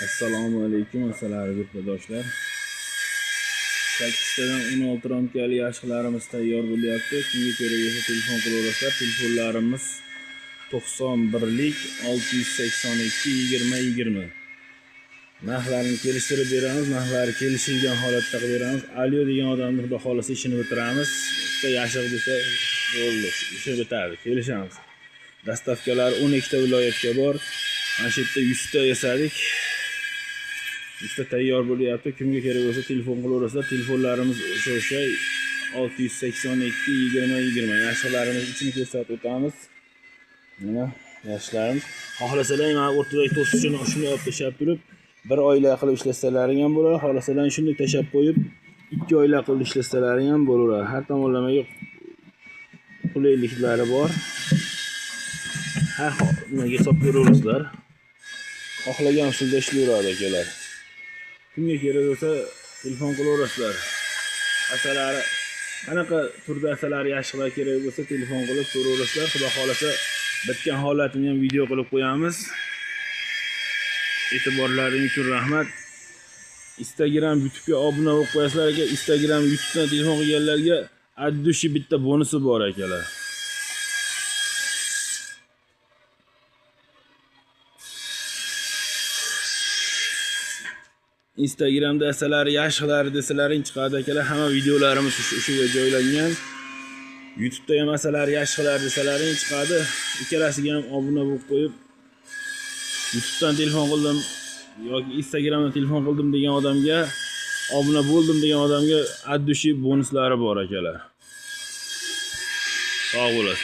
Assalomu alaykum, assalomu yurtdoshlar. 8 tadan 16 ramkali yashiqlarimiz tayyor bo'lyapti. Kimga kerak bo'lsa telefon qilaverasizlar. Telefonlarimiz 91lik 682 20 20. Narxlarini kelishtirib beramiz, narxlari kelishilgan holatda qilib beramiz. Alyo degan odamni xudo xolasa ishini bitiramiz. Usta yashiq desa bo'ldi, ishi bitadi, kelishamiz. Dastavkalar 12 ta viloyatga bor. Mana shu yerda 100 ta yasadik. Usta tayyor bo'lyapti. Kimga kerak bo'lsa telefon qilaverasizlar. Telefonlarimiz o'sha 682 20 20. Yashiqlarimiz ichini ko'rsatib o'tamiz. Mana yashiqlarimiz. Xohlasalar mana o'rtadagi to'siqchini shuni olib tashab turib, 1 oylik qilib ishlasalaring ham bo'ladi. Xohlasalar shuni tashab qo'yib, 2 oylik qilib ishlasalaring ham bo'laveradi. Har tomonlamaga qulayliklari bor. Har nimaga hisob beraverasizlar. Xohlagan usulda ishlayveradi akalar. Kimga kerak bo'lsa telefon qilaverasizlar. Asalari qanaqa turda asalari yashiqlar kerak bo'lsa telefon qilib so'raverasizlar. Xudo xolasa bitgan holatini ham video qilib qo'yamiz. E'tiborlaringiz uchun rahmat. Instagram, YouTube'ga obuna bo'lib qo'yasizlar aka. Instagram, YouTube'dan telefon qilganlarga addushi bitta bonusi bor akalar. Instagramda asalari yashiqlari desalaring chiqadi akalar. Hamma videolarimiz o'shaga joylangan. YouTube'da ham asalari yashiqlar desalaring chiqadi. Ikkalasiga ham obuna bo'lib qo'yib, YouTube'dan telefon qildim yoki Instagramdan telefon qildim degan odamga, obuna bo'ldim degan odamga addushi bonuslari bor akalar. Sog' bo'lasiz.